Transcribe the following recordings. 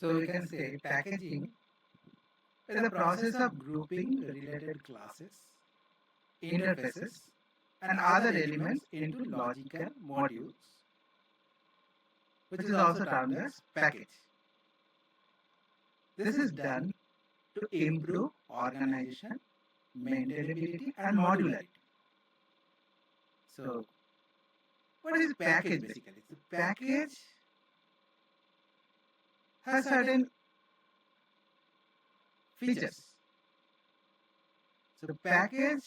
So we can say packaging is the process of grouping related classes, interfaces, and other elements into logical modules, which is also termed as package. This is done to improve organization, maintainability, and modularity. So, what is package basically? So, package has certain features. So, package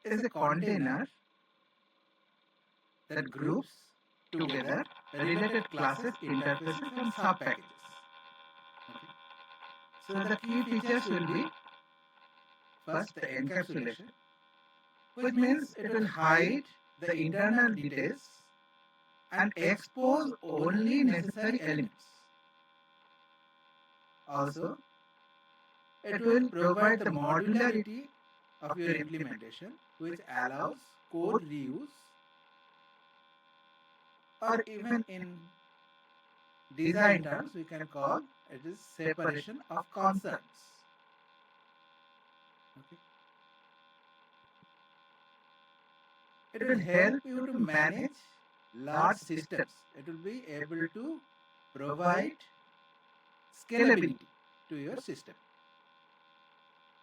is a container that groups together related classes, interfaces, and sub-packages. Okay. So, the key features will be first the encapsulation, which means it will hide the internal details and expose only necessary elements. Also, it will provide the modularity of your implementation, which allows code reuse, or even in design terms, we can call it is separation of concerns. Okay. It will help you to manage large systems. It will be able to provide scalability to your system.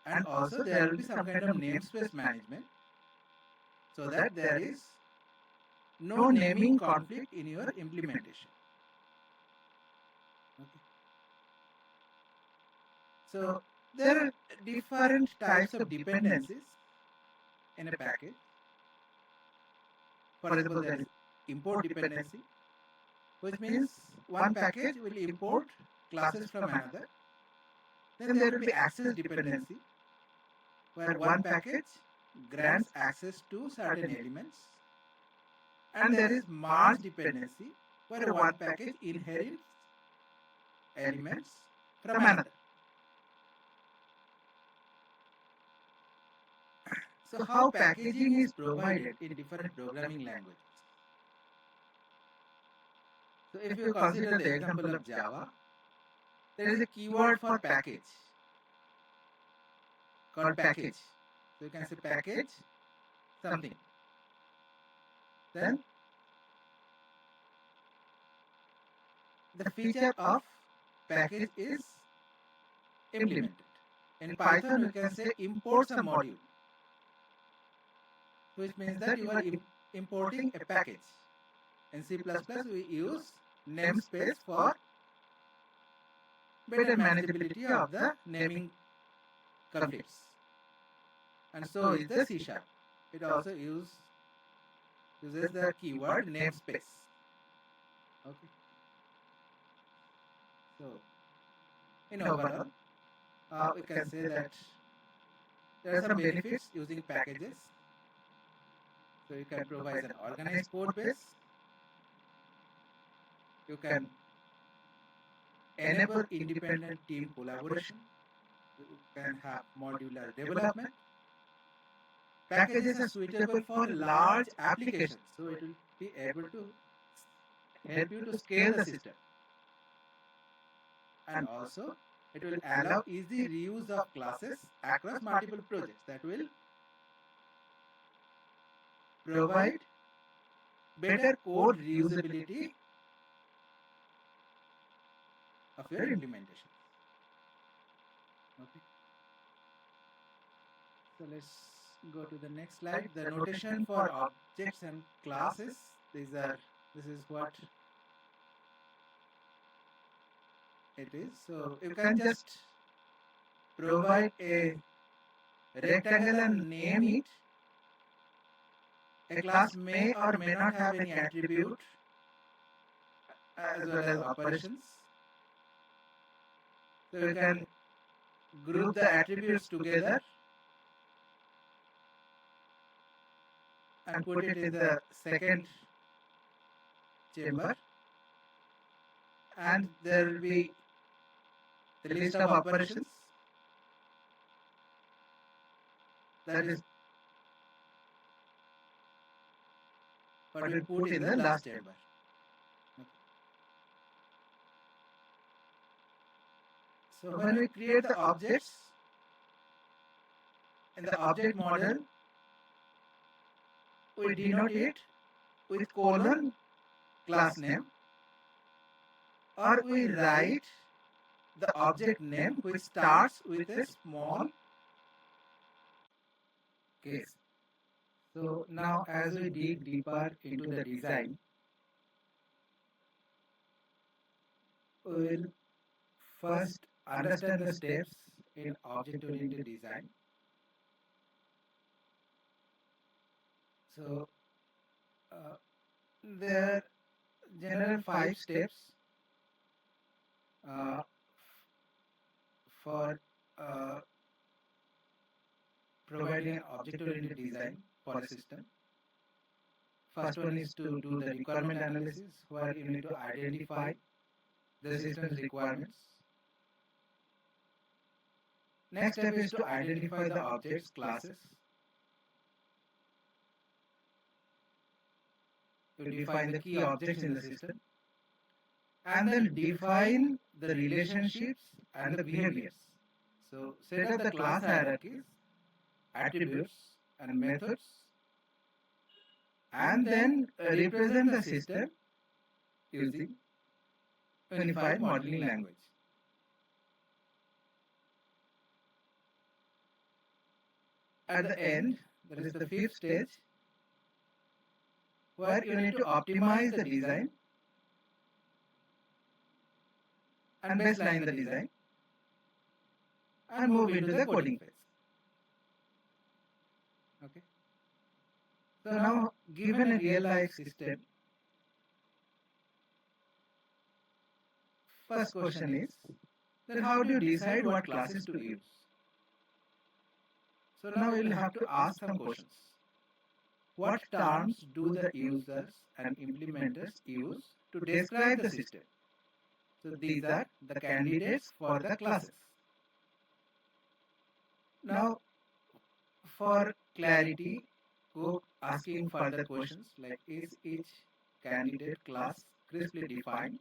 And also there will be some kind of namespace management so that there is no naming conflict in your implementation. Okay. So there are different types of dependencies in a package. For example, there is import dependency, which means one package will import classes from another. Then there will be access dependency, where one package grants access to certain elements. And there is merge dependency, where one package inherits elements from another. So how packaging is provided in different programming languages? So if you consider the example of Java, there is a keyword for package called package. So you can say package something. Then the feature of package is implemented. In Python, you can say import a module, which means that you are importing a package. In C++, we use namespace for better manageability of the naming conflicts. And so is the C#. It also uses the keyword namespace. Okay. So, in overall, we can say that there are some benefits using packages. So you can provide an organized code base. You can enable independent team collaboration. You can have modular development. Packages are suitable for large applications, so it will be able to help you to scale the system. And also, it will allow easy reuse of classes across multiple projects. That will provide better code reusability of your implementation. Okay. So let's go to the next slide. The notation for objects and classes. This is what it is. So you can just provide a rectangle and name it. A class may or may not have any attribute as well as operations. So you can group the attributes together and put it in the second chamber, and there will be the list of operations that is what we put in the last chamber. So when we create the objects in the object model, we denote it with colon class name, or we write the object name which starts with a small case. So now as we dig deeper into the design, we will first understand the steps in object-oriented design. So there are general 5 steps for providing an object-oriented design for a system. First one is to do the requirement analysis, where you need to identify the system's requirements. Next step is to identify the objects classes. You define the key objects in the system, and then define the relationships and the behaviors. So set up the class hierarchies, attributes and methods, and then represent the system using unified modeling language. At the end, there is the 5th stage, where you need to optimize the design and baseline the design and move into the coding phase. Okay. So now, given a real life system, first question is that how do you decide what classes to use? So now we will have to ask some questions. What terms do the users and implementers use to describe the system? So these are the candidates for the classes. Now, for clarity, go asking further questions like, is each candidate class crisply defined?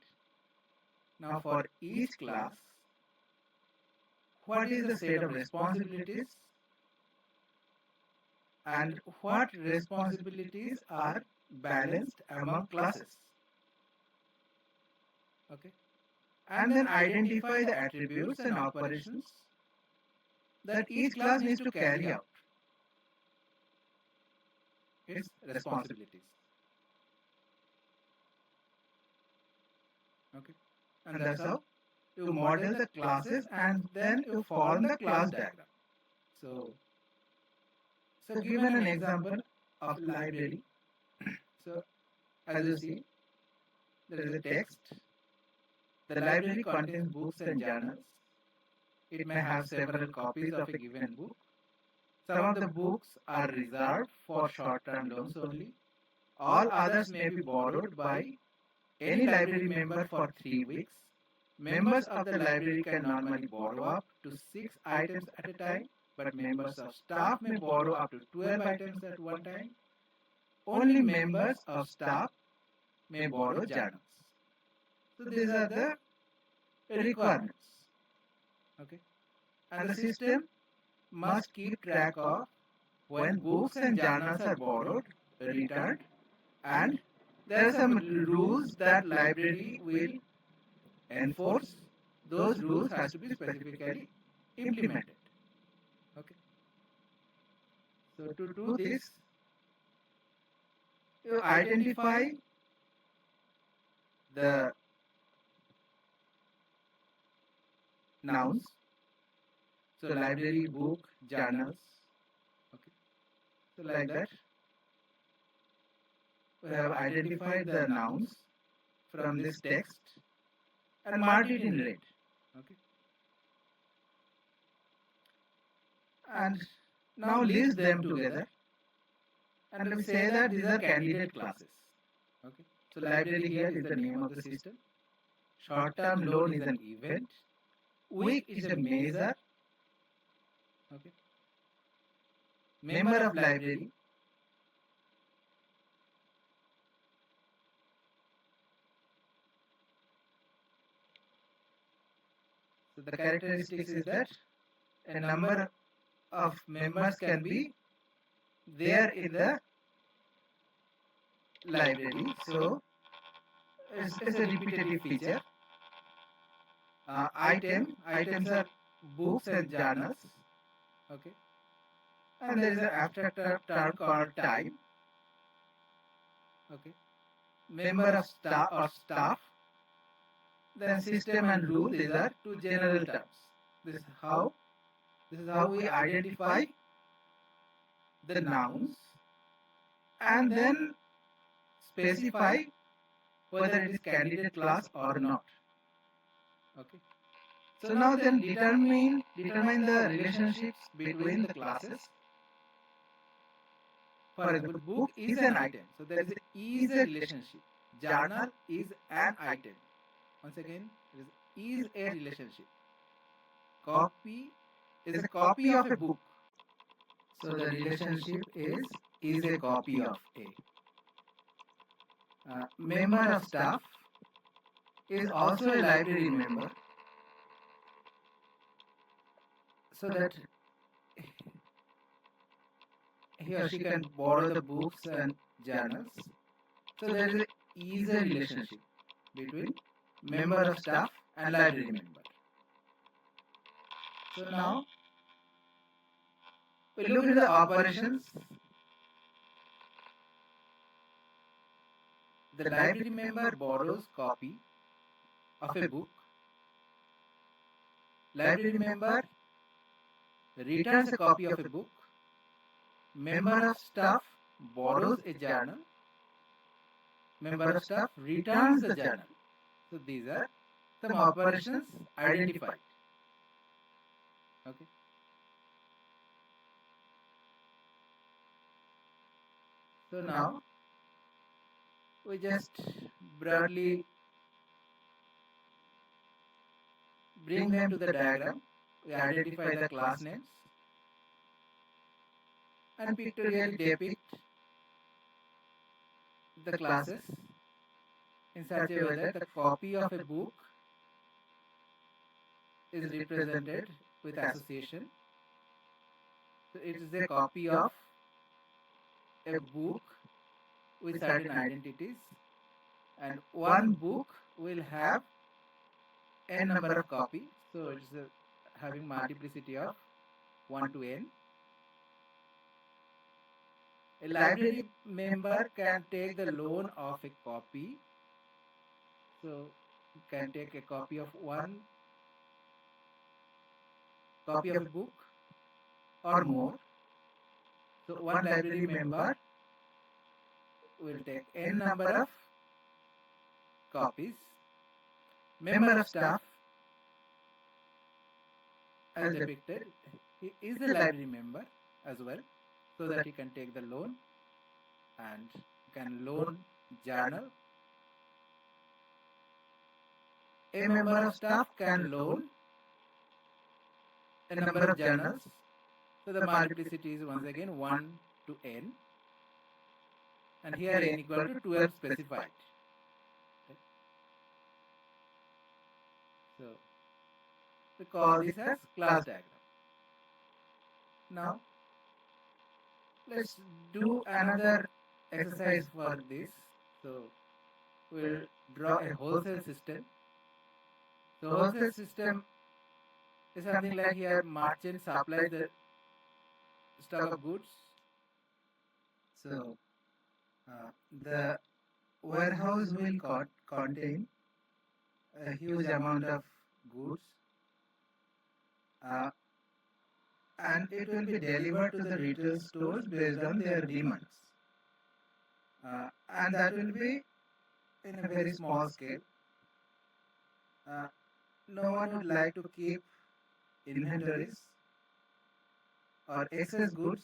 Now for each class, what is the set of responsibilities and what responsibilities are balanced among classes? Okay. And then identify the attributes and operations that each class needs to carry out its responsibilities. Okay. And that's how you model the classes and then you form the class diagram. So given an example of library, so as you see, there is a text. The library contains books and journals. It may have several copies of a given book. Some of the books are reserved for short-term loans only. All others may be borrowed by any library member for 3 weeks. Members of the library can normally borrow up to 6 items at a time, but members of staff may borrow up to 12 items at one time. Only members of staff may borrow journals. So these are the requirements. Okay. And the system must keep track of when books and journals are borrowed, returned, and there are some rules that library will enforce. Those rules has to be specifically implemented. Okay. So to do this, you identify the nouns. So library, book, journals. Okay. So like that, we have identified the nouns from this text and marked it in red. Okay. And now list them together and we say that these are candidate classes. Okay. So library here is the name of the system. Short-term loan is an event. Week is a measure. Okay. Member of library. So the characteristics is that a number of members can be there in the library. So it's a repetitive feature. Items are books and journals. Okay, and there is an abstract term called time. Okay, member of staff. Then system and rule. These are two general terms. This is how we identify the nouns and then specify whether it is candidate class or not. Okay. So now then determine the relationships between the classes. For example, book is an item. So there is a relationship. Journal is an item. Once again, it is a relationship. Copy is a copy of a book. So the relationship is a copy of a. Member of staff is also a library member. So that he or she can borrow the books and journals. So there is a relationship between member of staff and library member. So now we look at the operations. The library member borrows copy of a book. Library member returns a copy of a book. Member of staff borrows a journal. Member of staff returns the journal. So these are some operations identified. Okay. So now we just broadly bring them to the diagram. We identify the class names and pictorially depict the classes in such a way that the copy of a book is represented with association. So it is a copy of a book with certain identities, and one book will have n number of copies. So it is having multiplicity of 1 to n. A library member can take the loan of a copy. So you can take a copy of one copy of a book or more. So one library member will take n number of copies. Member of staff, as depicted, he is a library member as well, so that he can take the loan and can loan journal. A member of staff can loan a number of journals. So the multiplicity is once again 1 to n, and here n equal to 12 specified. Okay. So we call this as class diagram. Now let's do another exercise for this. So we'll draw a wholesale system. So wholesale system is something like here merchant supplies the stock of goods. So the warehouse will contain a huge amount of goods, and it will be delivered to the retail stores based on their demands, and that will be in a very small scale. No one would like to keep inventories or excess goods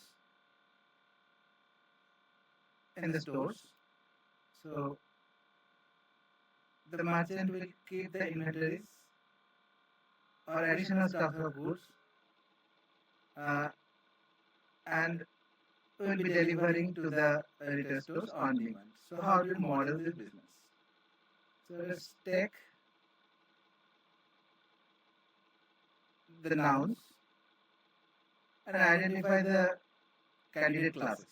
in the stores. So the merchant will keep the inventories or additional stocks of goods, and will be delivering to the retail stores on demand. So how do you model this business? So let's take the nouns and identify the candidate classes.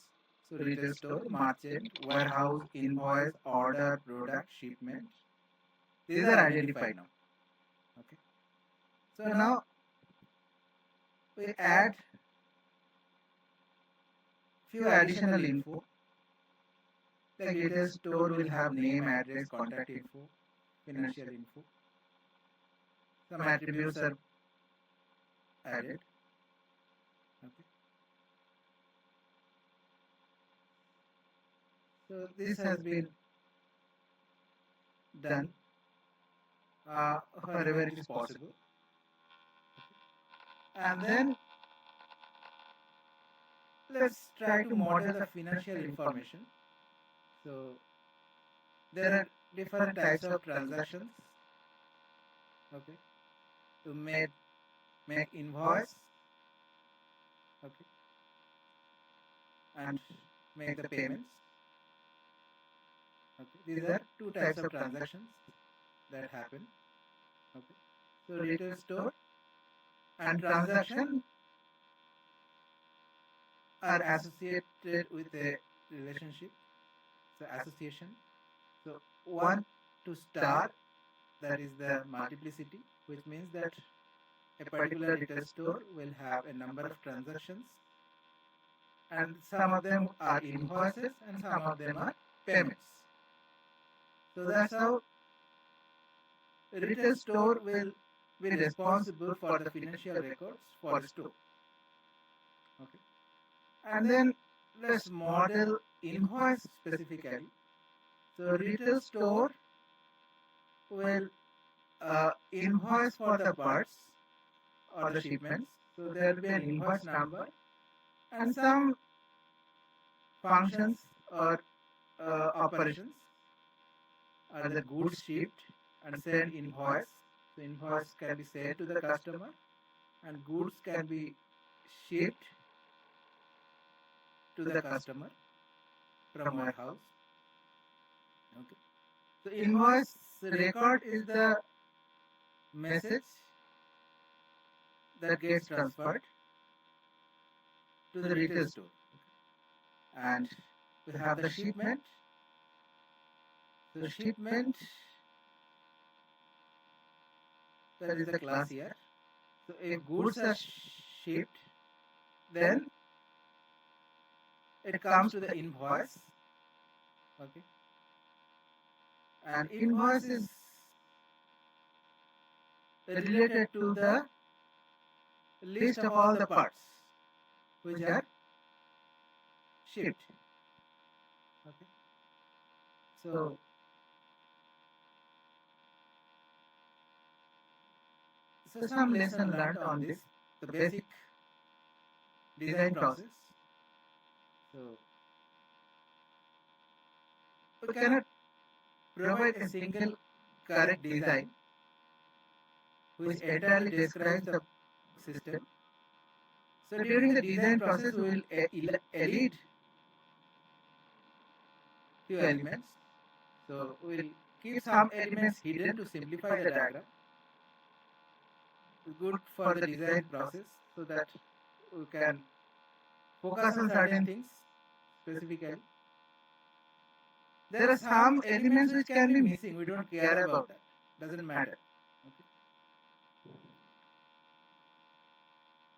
So retail store, merchant, warehouse, invoice, order, product, shipment. These are identified now. Okay. So now we add few additional info. Like retail store will have name, address, contact info, financial info. Some attributes are added. Okay. So this has been done wherever it is possible. And then let's try to model the financial information. So there are different types of transactions. Okay. To make invoice. Okay. And make the payments. Okay. These are two types of transactions that happen. Okay. So retail store and transaction are associated with a relationship. So association. So 1 to star, that is the multiplicity, which means that a particular retail store will have a number of transactions, and some of them are invoices and some of them are payments. So that's how a retail store will be responsible for the financial records for the store. Okay. And then let's model invoice specifically. So retail store will invoice for the parts or the shipments. So there will be an invoice number and some functions or operations are the goods shipped and send invoice. So invoice can be sent to the customer and goods can be shipped to the customer from warehouse. Okay. So invoice record is the message that gets transferred to the retail store. And we have the shipment. So shipment, that is the class here. So if goods are shipped, then it comes to the invoice. Okay. And invoice is related to the list of all the parts which are shipped. Okay. So some lesson learned on this, the basic design process. So we cannot provide a single correct design which entirely describes the system. So during the design process, we will elide few elements. So we will keep some elements hidden to simplify the diagram. It's good for the design process so that we can focus on certain things specifically. There are some elements which can be missing. We don't care about that. Doesn't matter. Okay.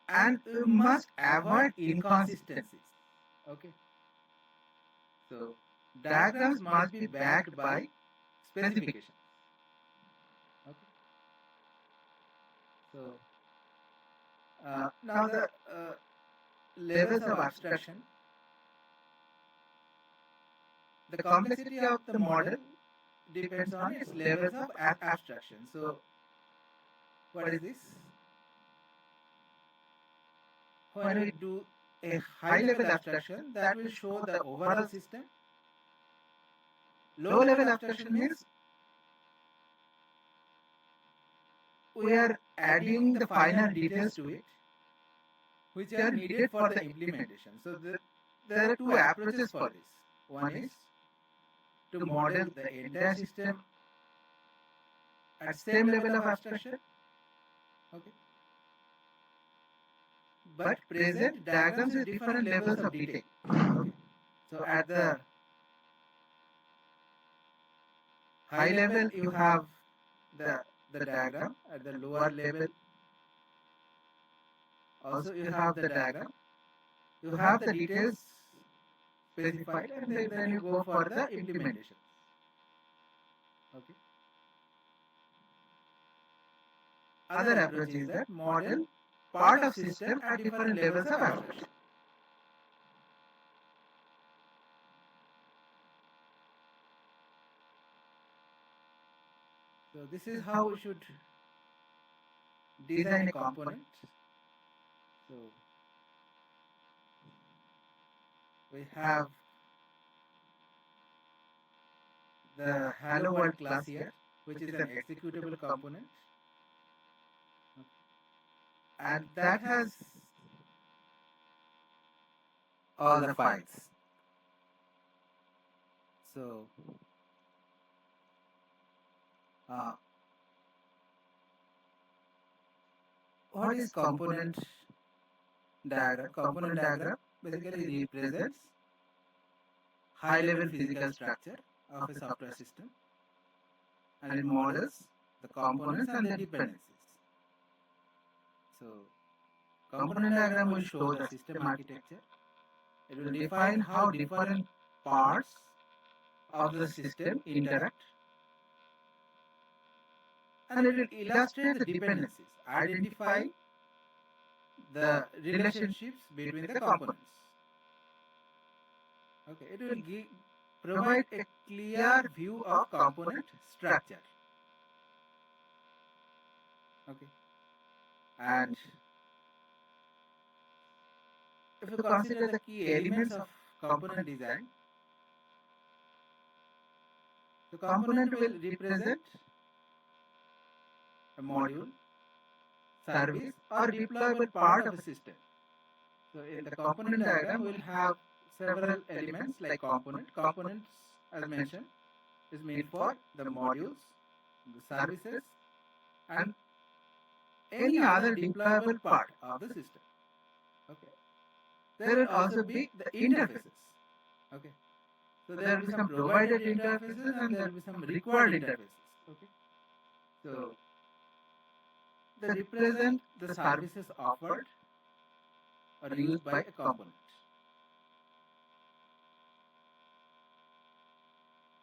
And we must avoid inconsistencies. Okay. So diagrams must be backed by specifications. Okay. So now the levels of abstraction. The complexity of the model depends on its levels of abstraction. So what is this? When we do a high level abstraction, that will show the overall system. Low level abstraction means we are adding the finer details to it, which are needed for the implementation. So there are two approaches for this. One is to model the entire system at same level of abstraction. Okay. but present diagrams with different levels of detail. Okay. So at the high level you have the diagram, at the lower level also you have the diagram, you have the details specified, and then you go for the implementation. Okay. Other approach is that model part of system at different levels of abstraction. So this is how we should design a component. So we have the hello world class here, which is an executable component, and that has all the files. So what is component diagram? Component diagram basically represents high level physical structure of a software system, and it models the components and their dependencies. So component diagram will show the system architecture. It will define how different parts of the system interact, and it will illustrate the dependencies, identify the relationships between the components. Okay, it will provide a clear view of component structure. Okay, and if you consider the key elements of component design, the component will represent a module, service, or deployable part of a system. So in the component diagram, we'll have several elements like component. Components, as mentioned, is meant for the modules, the services, and any other deployable part of the system. Okay. There will also be the interfaces. Okay. So there will be some provided interfaces and there will be some required interfaces. Okay. So they represent the services offered or used by a component.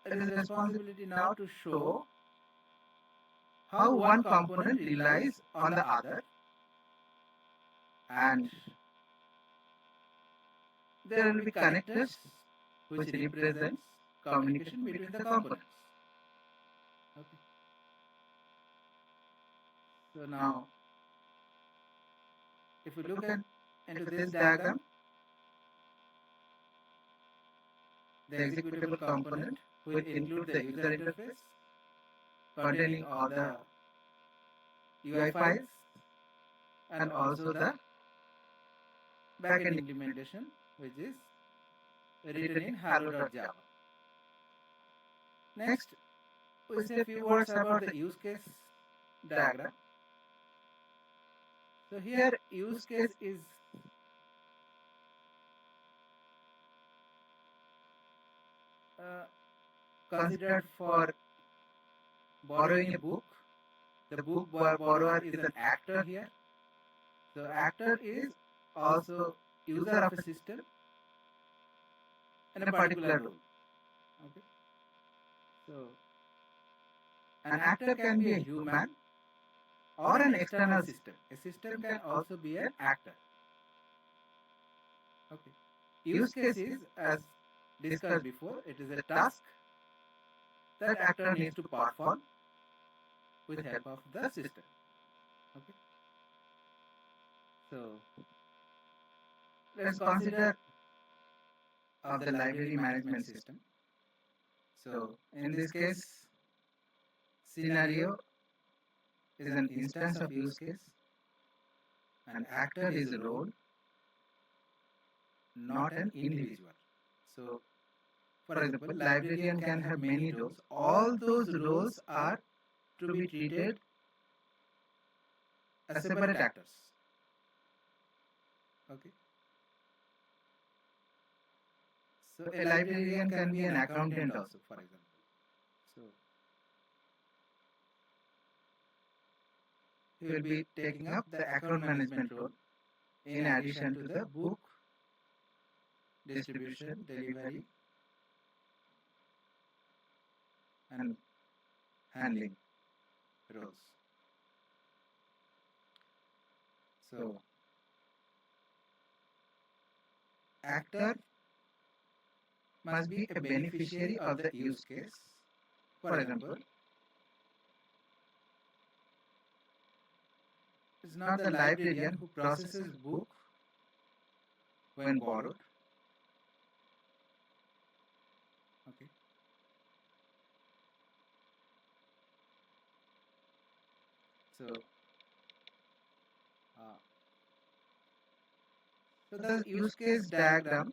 It is responsibility now to show how one component relies on the other, and there will be connectors which represents communication between the components. Okay. So now, if we look into this diagram, the executable component will include the user interface containing all the UI files and also the backend implementation, which is written in hello.java. Next, we say a few words about the use case diagram. So here use case is considered for borrowing a book. The book borrower is an actor here. So actor is also user of a system in a particular role. Okay. So an actor can be a human or an external system. A system can also be an actor. Okay. Use case is, as discussed before, it is a task that actor needs to perform with help of the system. Okay. So let's consider of the library management system. So in this case, scenario is an instance of use case, and actor is a role, not an individual. So for example, librarian can have many roles. All those roles are to be treated as separate actors. Okay. So a librarian can be an accountant also, for example. So he will be taking up the account management role in addition to the book distribution, delivery, and handling roles. So actor must be a beneficiary of the use case. For example, it's not the librarian who processes book when borrowed. Okay. So, the use case diagram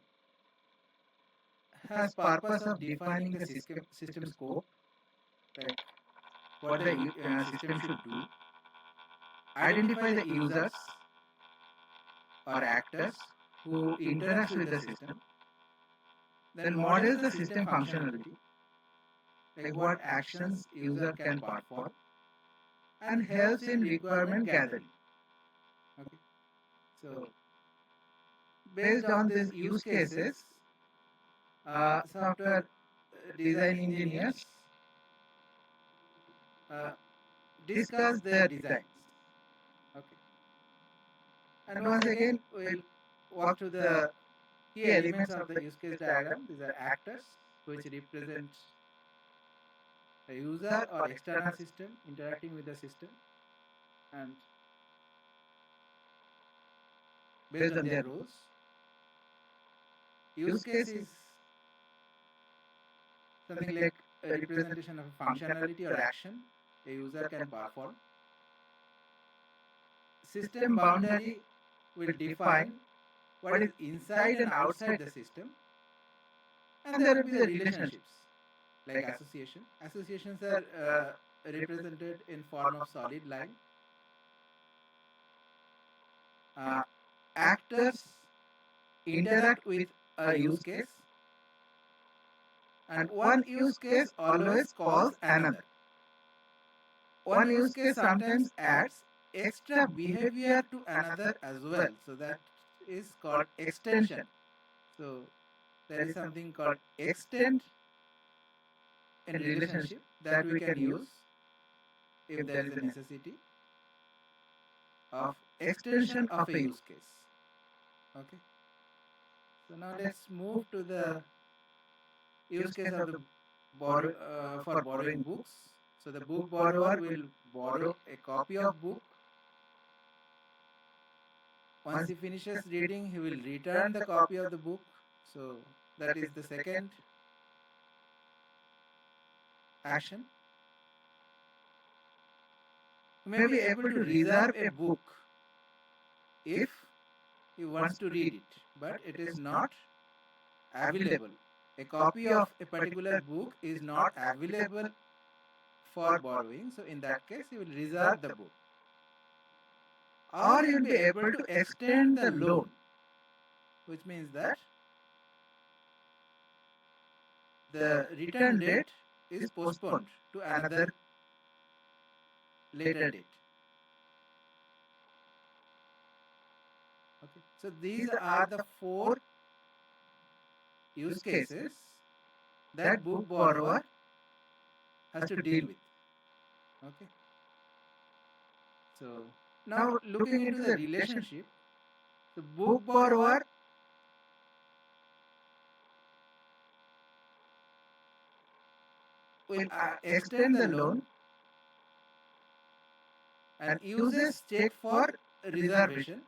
has purpose of defining the system scope, like what the system should do, identify the users or actors who interacts with the system, then models the system functionality, like what actions user can perform, and helps in requirement gathering. Okay. So based on these use cases, software design engineers discuss their designs. Okay. And once again, we'll walk through the key elements of the use case diagram. These are actors, which represent a user or external system interacting with the system, and based on their roles. Use case is something like a representation of a functionality or action a user can perform. System boundary will define what is inside and outside the system, and there will be the relationships like association. Associations are represented in form of solid line. Actors interact with a use case, and one use case always calls another. One use case sometimes adds extra behavior to another as well, so that is called extension. So there is something called extend in relationship that we can use if there is a necessity of extension of a use case. Okay. So now let's move to the use case of the for borrowing books. So the book borrower will borrow a copy of book. Once he finishes reading, he will return the copy of the book. So that is the second action. He may be able to reserve a book if he wants to read it, but it is not available. A copy of a particular book is not available for borrowing, so in that case he will reserve the book. Or he will be able to extend the loan, which means that the return date is postponed to another later date. Okay. So these are the 4 use cases that book borrower has to deal with. Okay. So now looking into the relationship, the book borrower will extend the loan and uses check for reservation.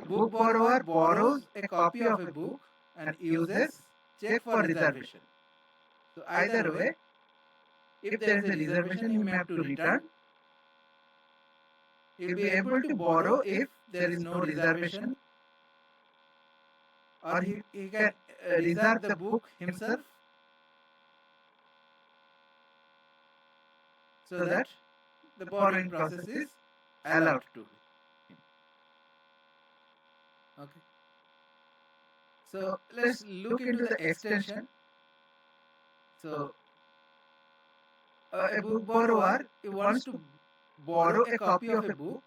Book borrower borrows a copy of a book and uses check for reservation. So either way, if there is a reservation, he may have to return. He will be able to borrow if there is no reservation, or he can reserve the book himself, so that the borrowing process is allowed to him. Okay. So let's look into the extension. So a book borrower, he wants to borrow a copy of a book,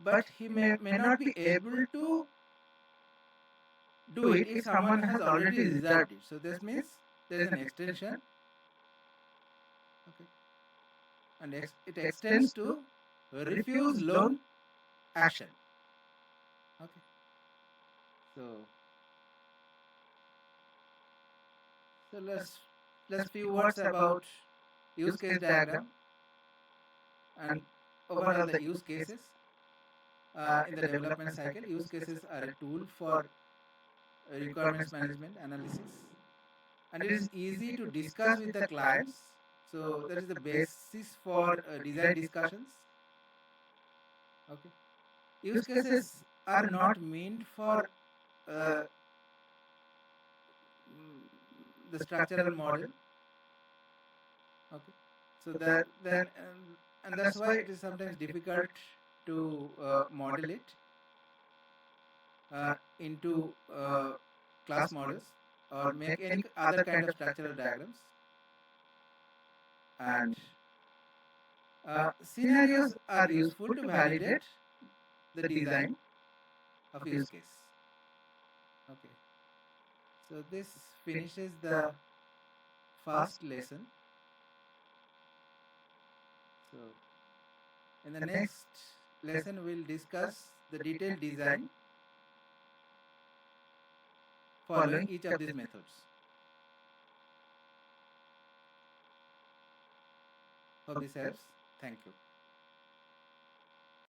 but he may not be able to do it if someone has already reserved it. So this means there is an extension. Okay. And it extends to refuse loan action. Okay. So let's few words about use case diagram and overall the use cases. In the development cycle, use cases are a tool for requirements management analysis, and it is easy to discuss with the clients. So that is the basis for design discussions. Okay. Use cases are not meant for uh, the structural model. Okay. So that then and that's why it is sometimes difficult to model it into class models or make any other kind of structural diagrams. And scenarios are useful to validate the design of use case. Okay. So this finishes the first lesson. So in the next lesson we'll discuss the detailed design following each of these methods. Hope this helps. Thank you.